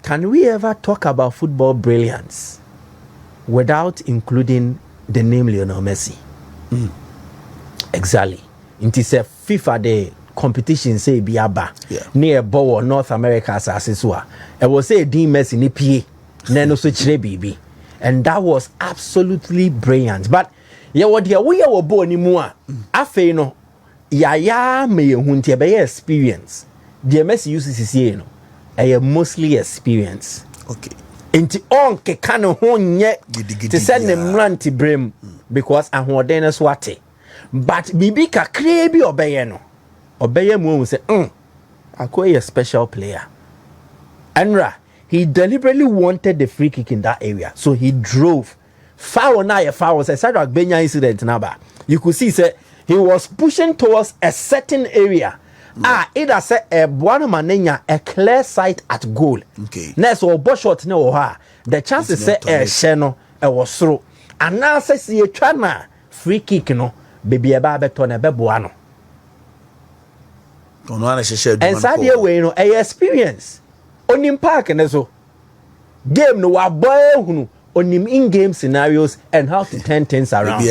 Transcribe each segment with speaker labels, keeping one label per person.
Speaker 1: can we ever talk about football brilliance without including the name Lionel Messi? Exactly. It is a FIFA day competition say biaba near Bow North America as asesua. It was say D Messi ni pie neno so chire bibi. And that was absolutely brilliant. But what dia we were born ni mu a afi no ya me hunti be experience. The Messi uses no mostly experience.
Speaker 2: Okay.
Speaker 1: Inti on ke kano ho nye to send them ranti brim because ahoden is wate. But bibi kakre bi obeye no. Obeye mu say Akwe a special player. Anra, he deliberately wanted the free kick in that area. So he drove. Foul na ye foul say Cedric Benya incident na ba. You could see say he was pushing towards a certain area. Either say a buana manenya a clear sight at goal.
Speaker 2: Okay.
Speaker 1: Next or boss shot no ha. The chances say a sheno was through. And now say see a twana free kick no baby a beto na be buano. And sadly way no a experience. On him park and so game no wa boy on him in-game scenarios and how to turn things around.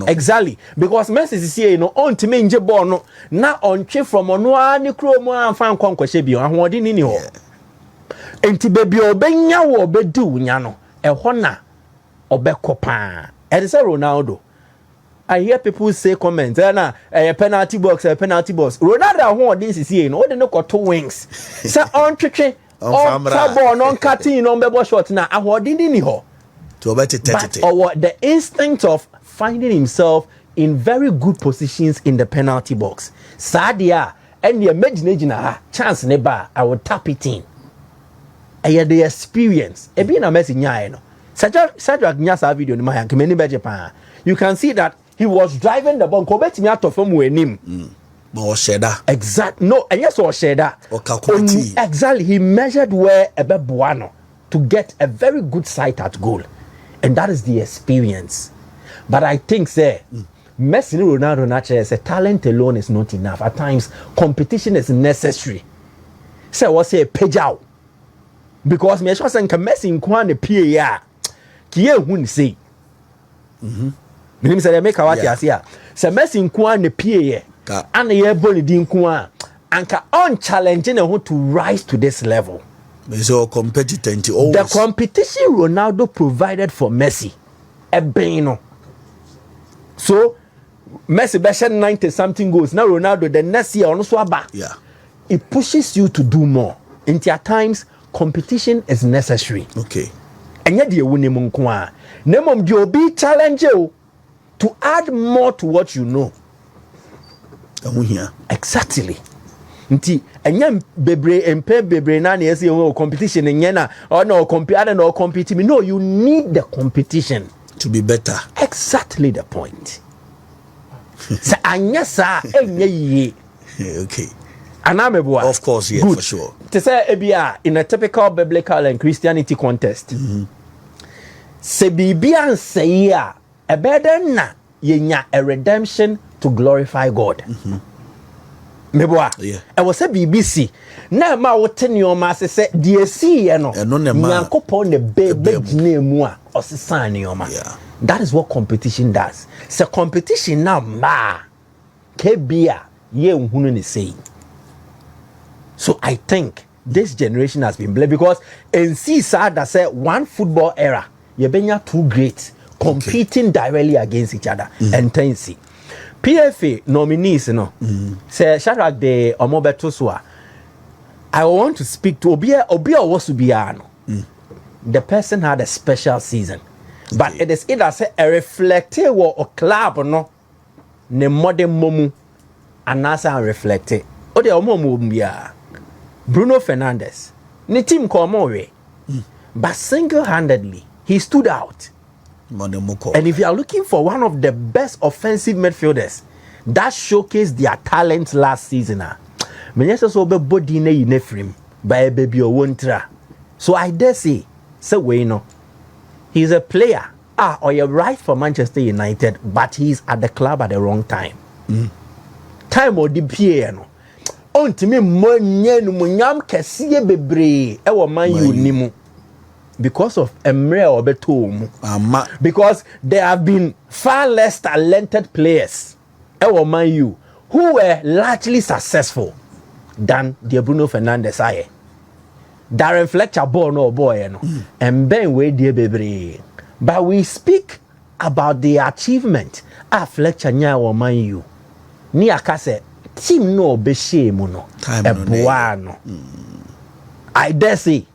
Speaker 1: Exactly. Because Messi is here, on to me nje ball no na on chief from ono ani kro mo amfa nkonkwahye bi ahodi ni ho. Enti baby obenya wo obedu nya no ehọ na obekopa. And say Ronaldo. I hear people say comments na a penalty box. Ronaldo ahodi is here no no got 2 wings. Say on twetwe on ball on cutting on bebo shot na ahodi ni ho. But the instinct of finding himself in very good positions in the penalty box. Sadia and the imagination chance never I would tap it in. I had the experience. E be na Messi nya no. Cedric Nyasa video ni ma many Japan. You can see that he was driving the ball. Kobet me out of from wenim. Exact. No, and yes, or sheda. Exactly. He measured where a buano to get a very good sight at goal. And that is the experience. But I think, say, Messi and Ronaldo naturally say talent alone is not enough. At times, competition is necessary. Say, what's a page out? Because me sure say Messi in Kwan PA, kiye hun say. Minim say they make a watch as here. Say Messi in Kwan PA. And the ball din kwa anka unchallenging who to rise to this level.
Speaker 2: So competitive.
Speaker 1: The competition Ronaldo provided for Messi, a beno. So Messi beshed 90 something goals. Now Ronaldo the next year on swaba.
Speaker 2: Yeah,
Speaker 1: it pushes you to do more. Into at times competition is necessary.
Speaker 2: Okay.
Speaker 1: And yet you win him kwa. Nemom you be challenge you to add more to what you know. Exactly. Nti enya bebre empe bebre na na say competition enya na or no compare no compete me. No, you need the competition
Speaker 2: to be better.
Speaker 1: Exactly the point. Sa anya sa enya ye.
Speaker 2: Okay.
Speaker 1: Anameboa.
Speaker 2: Of course, yeah, good. For sure. To
Speaker 1: say ebia in a typical biblical and Christianity contest. Se bibia say ya e better na yenya a redemption to glorify God. Meboa.
Speaker 2: Yeah.
Speaker 1: I was a BBC. Na ma wote nioma se DSC no. Nyankopon the baby name a osesa nioma.
Speaker 2: Yeah.
Speaker 1: That is what competition does. So competition now ma kebia ye nhunu ni say. So I think this generation has been blessed because in CSA that say one football era ye benya two greats competing directly against each other and tensi. PFA nominees, say Shadrach de Omobetosua. I want to speak to Obia Wosubiano. The person had a special season, but it is either say a reflective or club or no, ne modern momu, and nasa reflected. Ode Omomumbia Bruno Fernandes, ne team Komore, but single-handedly he stood out. And if you are looking for one of the best offensive midfielders that showcased their talent last season, so I dare say he's a player or you're right for Manchester United, but he's at the club at the wrong time. Time or the PA ontimi monye no munyam kese bebre e wo man you nimu because of emre obeto mu because there have been far less talented players e wo man you who were largely successful than the Bruno Fernandes aye. Darren Fletcher ball no boy no and Ben we die bebre, but we speak about the achievement of Fletcher nya wo man you ni akase team no be shame no no I dare say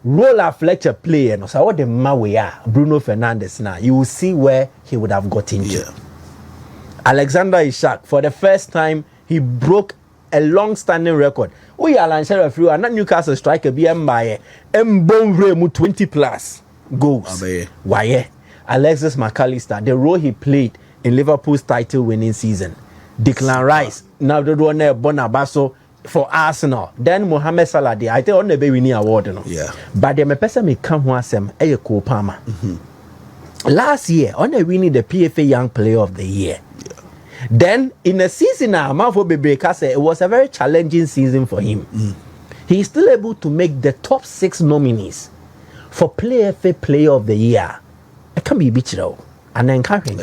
Speaker 1: role of Fletcher play no so what the man we are Bruno Fernandes now you will see where he would have got into. Alexander Isak for the first time he broke a long-standing record. We are launching a few and not Newcastle striker BM 20 plus goals. Why? Alexis McAllister, the role he played in Liverpool's title-winning season. Declan Rice, now the one Bonabaso for Arsenal. Then Mohamed Salah, I think on the winning award. No?
Speaker 2: Yeah.
Speaker 1: But the person may come once them a Palmer. Last year, on the winning the PFA Young Player of the Year. Then in a season it was a very challenging season for him. He's still able to make the top 6 nominees for PFA Player of the Year. It can be beached and encouraging.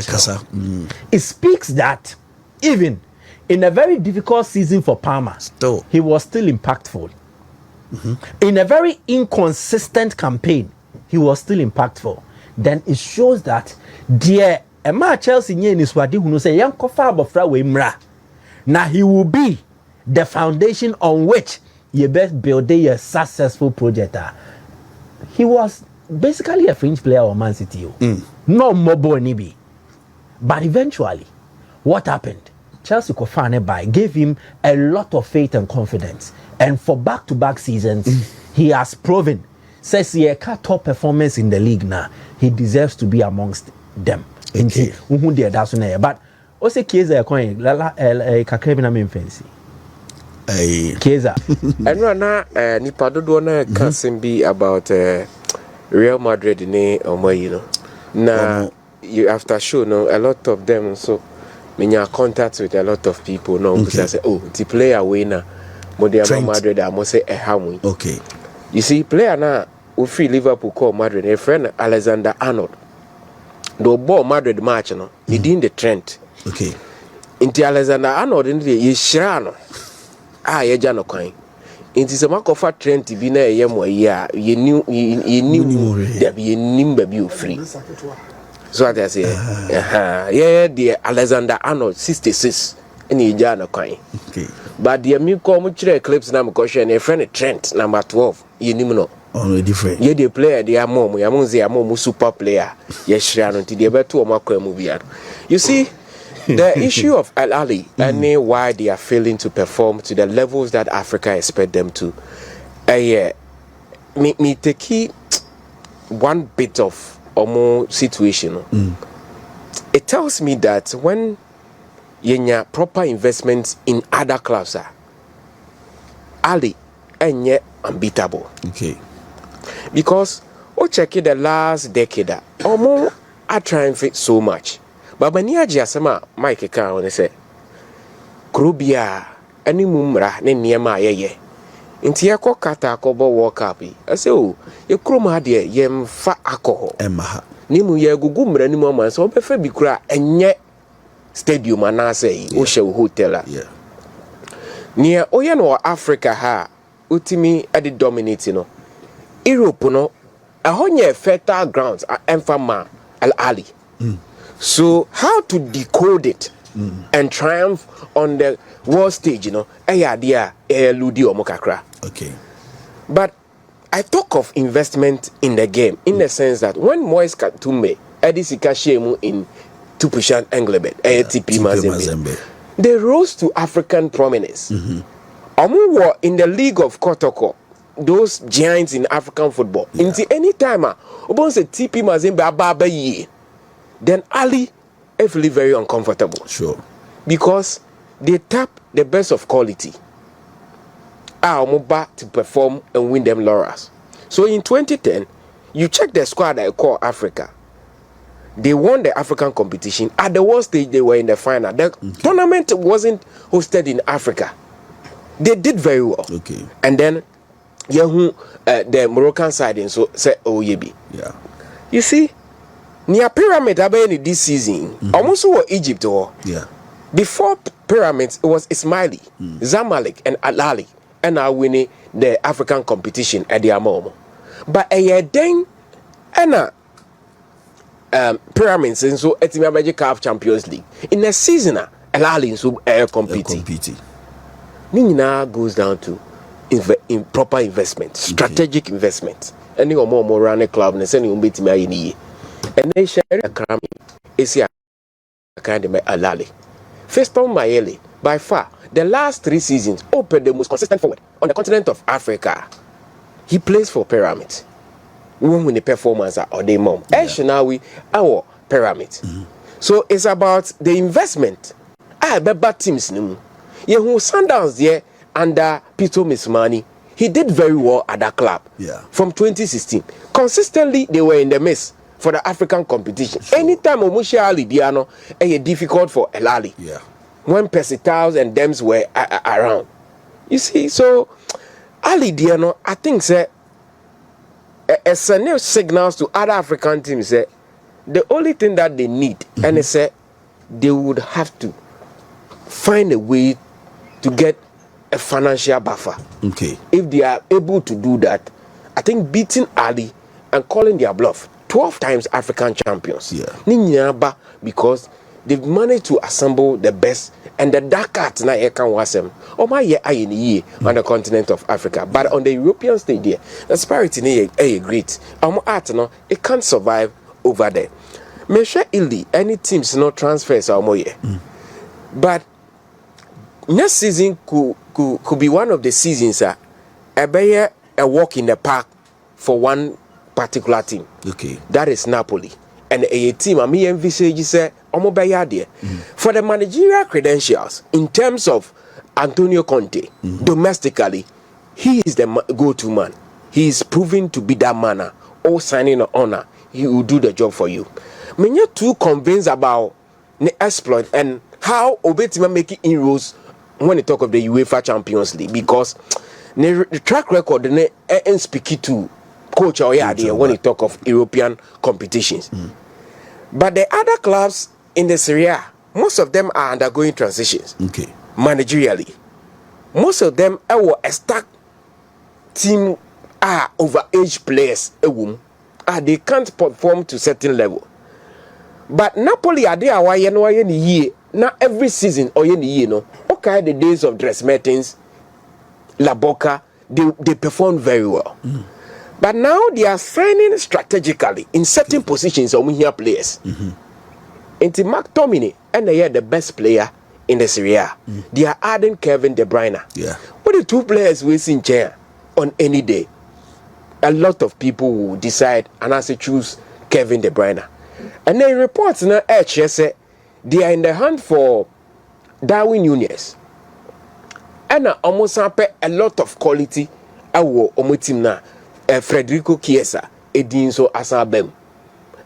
Speaker 1: It speaks that even in a very difficult season for Palmer, he was still impactful. In a very inconsistent campaign, he was still impactful. Then it shows that dear Emma Chelsea nye ni swadi hunu say yan kofa abofra we mra na he will be the foundation on which you best build a successful project. He was basically a fringe player of Man City. No mobile nibi. But eventually what happened? Chelsea Kofane by gave him a lot of faith and confidence, and for back-to-back seasons he has proven says he a top performance in the league now. He deserves to be amongst them. Okay. But also Keza coin kakrebina main fancy. Keza.
Speaker 3: And right nipa dodo na can be about Real Madrid you know. Now you after show no a lot of them so when you are contact with a lot of people no because say oh the player winner Real Madrid I must say a hamwe.
Speaker 2: Okay.
Speaker 3: You see player na we free Liverpool call Madrid a friend Alexander Arnold. The ball Madrid match no he did the trend.
Speaker 2: Okay.
Speaker 3: Inti Alexander Arnold in the Yeshano. Ye jano kwan. Inti se makofa trend bi na ye mo ya ye knew there be nimba bi free. So what I say yeah the Alexander Arnold 66 in ye jano kwan.
Speaker 2: Okay.
Speaker 3: But the me come chire clips na me ko share na friend Trent number 12 ye nim no.
Speaker 2: On different.
Speaker 3: Yeah, the player, they are more. You say I'm super player. Yes, Sharon. They better movie. You see, the issue of Al Ali and why they are failing to perform to the levels that Africa expect them to. Me take one bit of more situation. It tells me that when you have proper investments in other clubs, Ali and yet unbeatable.
Speaker 2: Okay.
Speaker 3: Because check the last decade omo are trying fit so much but when you asema Mike can when say krobia ani mumra ne niema ayeye nti ye kokata akobo world cup I say oh ye kroma de ye mfa alcohol
Speaker 2: emaha
Speaker 3: ni mu ye gugu mra ni mu aman so obefa bi kura enye stadium ana say o she hotel near oye no Africa ha utimi e de dominating no Europe no a fertile grounds Enfama Al Ali. So how to decode it and triumph on the world stage, you know, ludi omokakra.
Speaker 2: Okay.
Speaker 3: But I talk of investment in the game in the sense that when Moise Katumbe, Edisika Shemu in Tupushan Englebet, ATP Mazembe, they rose to African prominence. Omu were in the league of Kotoko. Those giants in African football. Until any time, Obon say TP Mazembe ababa ye. Then Ali feel very uncomfortable.
Speaker 2: Sure.
Speaker 3: Because they tap the best of quality. Omoba to perform and win them laurels. So in 2010, you check the squad I call Africa. They won the African competition. At the world stage, they were in the final. The tournament wasn't hosted in Africa. They did very well.
Speaker 2: Okay.
Speaker 3: And then the Moroccan side and so say oh yebi.
Speaker 2: Yeah.
Speaker 3: You see, near pyramid abeni this season, almost what Egypt or
Speaker 2: yeah.
Speaker 3: Before pyramids, it was Ismaili, Zamalek, and Al-Ali, and now winning the African competition at the Amomo. But a year then, and pyramids and so at the Magic Cup Champions League in a season, Al-Ali so competing. Nina goes down to proper investment, strategic investment. Any more run a club and send you to me. And they share a cram is a kind of Al-Ali. Feston Mayele, by far, the last 3 seasons, opened the most consistent forward on the continent of Africa. He plays for Pyramids. We won't win the performance or the mom. Shinawi, our Pyramids. So it's about the investment. I remember teams. You who Sundowns there under Peter Mismani. He did very well at that club.
Speaker 2: Yeah. From
Speaker 3: 2016. Consistently, they were in the mix for the African competition. Sure. Anytime Omusha Ali Diano, it's difficult for Elali.
Speaker 2: Yeah.
Speaker 3: When Persitals and Dems were around. You see, so Ali Diano, I think, say, as a new signals to other African teams, say, the only thing that they need, and they say, they would have to find a way to get a financial buffer.
Speaker 2: Okay.
Speaker 3: If they are able to do that, I think beating Ali and calling their bluff, 12 times African champions.
Speaker 2: Yeah.
Speaker 3: Because they've managed to assemble the best and the dark arts na can wasem. Oh my year on the continent of Africa. But on the European stage there, the spirit in a great. Art no, it can't survive over there. Measure illy any teams no transfers or more. But next season could be one of the seasons a walk in the park for one particular team.
Speaker 2: Okay.
Speaker 3: That is Napoli. And a team, I mean, envisage say, for the managerial credentials, in terms of Antonio Conte, domestically, he is the go-to man. He is proven to be that man. All signing an honor, he will do the job for you. When you're too convinced about the exploit and how Obetima making inroads when you talk of the UEFA Champions League, because the track record and speak to coach or when you talk of European competitions. But the other clubs in the Serie A, most of them are undergoing transitions.
Speaker 2: Okay.
Speaker 3: Managerially. Most of them are a stack team are overage players. They can't perform to certain level. But Napoli are there now every season or no. Okay, the days of Dres Mertens, La Boca, they perform very well. But now they are signing strategically in certain positions on here players. Into Mark Tomine, and they are the best player in the Serie A. They are adding Kevin De Bruyne.
Speaker 2: Yeah.
Speaker 3: What the 2 players we see in chair on any day? A lot of people will decide and also choose Kevin De Bruyne. And then reports now say they are in the hunt for Darwin Núñez. And almost a lot of quality our team now. Federico Chiesa, Edinso Asabem.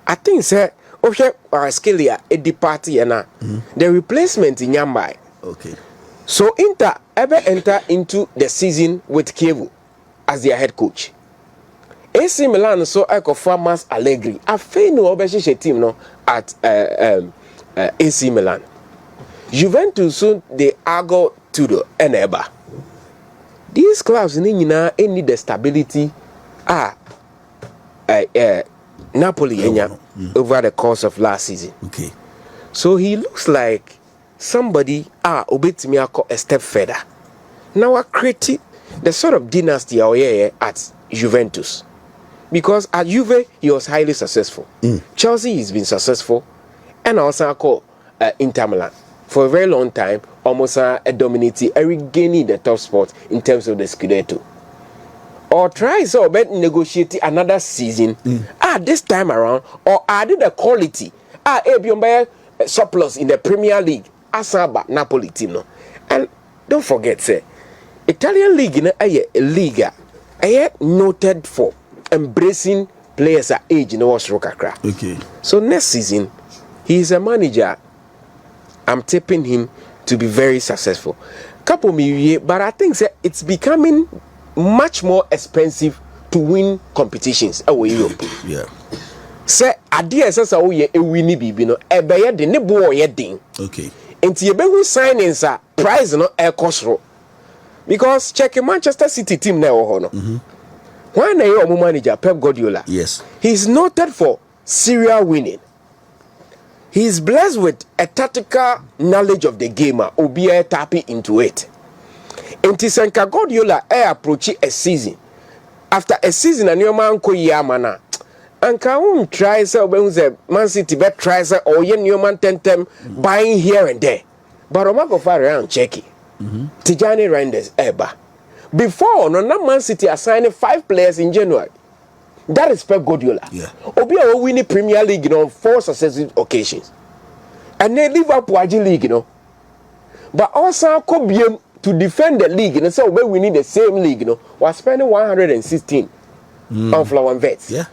Speaker 3: I think, sir, Scalia, a party and the replacement in Yambai.
Speaker 2: Okay.
Speaker 3: So Inter ever enter into the season with Kiev as their head coach. AC Milan so Eco Farmers Allegri. I feel no obesity team no at AC Milan. Juventus soon they argo to the Eneba. These clubs need the stability. Napoli over the course of last season.
Speaker 2: Okay.
Speaker 3: So he looks like somebody obetimi a step further. Now I create the sort of dynasty at Juventus. Because at Juve he was highly successful. Chelsea has been successful, and also I call Inter Milan for a very long time, almost dominating, regaining the top spot in terms of the Scudetto. Or try so bet negotiate another season. This time around, or added the quality. Surplus in the Premier League. Asaba Napoli team no. And don't forget, say, Italian league in a liga, noted for embracing players at age in the Kakra.
Speaker 2: Okay.
Speaker 3: So next season, he is a manager. I'm tipping him to be very successful. couple me, but I think it's becoming much more expensive to win competitions away Europe.
Speaker 2: Yeah.
Speaker 3: Say idea says oh ye winni bibi no e be ye de ne bo ye den.
Speaker 2: Okay.
Speaker 3: Enti ye be hu signings a price no e kosoro. Because check Manchester City team na wo ho no. Why na your manager Pep Guardiola?
Speaker 2: Yes.
Speaker 3: He's noted for serial winning. He's blessed with a tactical knowledge of the game, obi tapping into it. Enti senka Guardiola approach a season. After a season and your man ko yamana. Anka won try say obenze Man City bet try say oye Newman tentem buying here and there. But Roma go far around check it. Tijani Reinders eba. Before no Man City assigned 5 players in January. That is Pep Guardiola.
Speaker 2: Yeah.
Speaker 3: Obi a winning Premier League on 4 successive occasions. And then Liverpool league But also could be to defend the league and so we need the same league was spending 116 on flower vets.
Speaker 2: Yeah.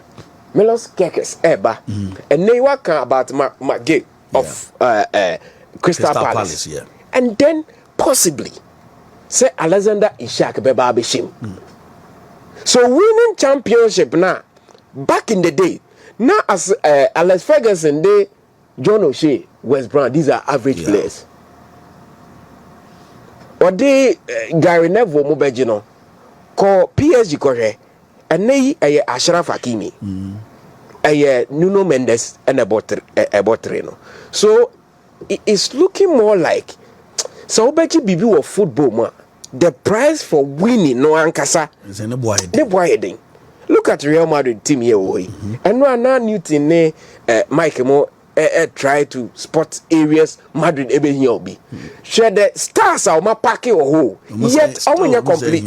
Speaker 3: Melos Kekes eba. And they work about my gate of Crystal Palace.
Speaker 2: Yeah.
Speaker 3: And then possibly say Alexander Ishak Beba Bishim. So winning championship now, back in the day, now as Alex Ferguson, they John O'Shea, West Brown, these are average players. Or they Gary Neville Mobejino call PSG Corre and they Ashraf Hakimi, Nuno Mendes and a Botrino. So it's looking more like so Beji Bibi of football man. The price for winning no ankasa
Speaker 2: is in the boy.
Speaker 3: Look at Real Madrid team here and now Newton Mike Mo try to spot areas Madrid ebe here obi. Share the stars are ma pack or yet when you complete.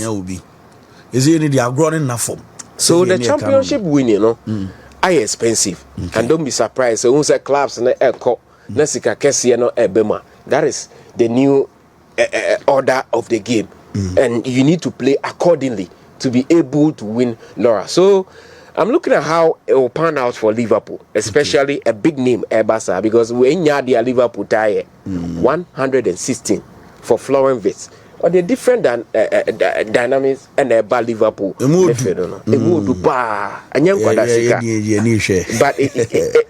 Speaker 2: Is it they are growing enough form?
Speaker 3: So the championship winning are expensive and don't be surprised. So once clubs na eko na sika kesi no ebema. That is the new order of the game, and you need to play accordingly to be able to win Laura. So I'm looking at how it will pan out for Liverpool, especially a big name Ebasa, because when you the Liverpool tie 116 for Florian Wirtz. Or the different dynamics and about Liverpool. But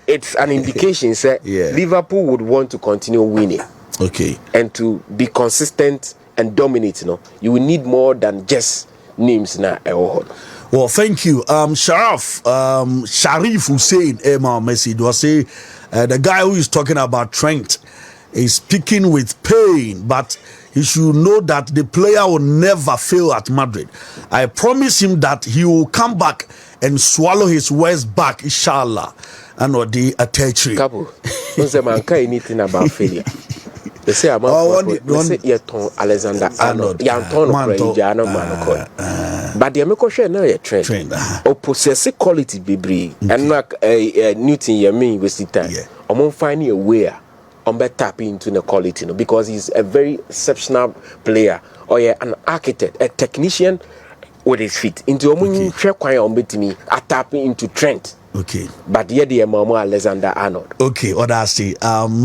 Speaker 3: it's an indication that Liverpool would want to continue winning.
Speaker 2: Okay.
Speaker 3: And to be consistent and dominate, you will need more than just names now.
Speaker 2: Well, thank you. Sharif Hussein, Messi, do I say the guy who is talking about Trent is speaking with pain, but he should know that the player will never fail at Madrid. I promise him that he will come back and swallow his words back, inshallah. And what the attachment.
Speaker 3: Couple, man can't anything about failure. They say I'm Alexander Arnold. But the American share now a trend. Or possess quality be and not a Newton Yami wasting time. I'm on finding a way. On better tap into the quality, because he's a very exceptional player, or an architect, a technician with his feet. Into a me tapping into Trent.
Speaker 2: Okay.
Speaker 3: But yeah, the Alexander Arnold.
Speaker 2: Okay, what I say.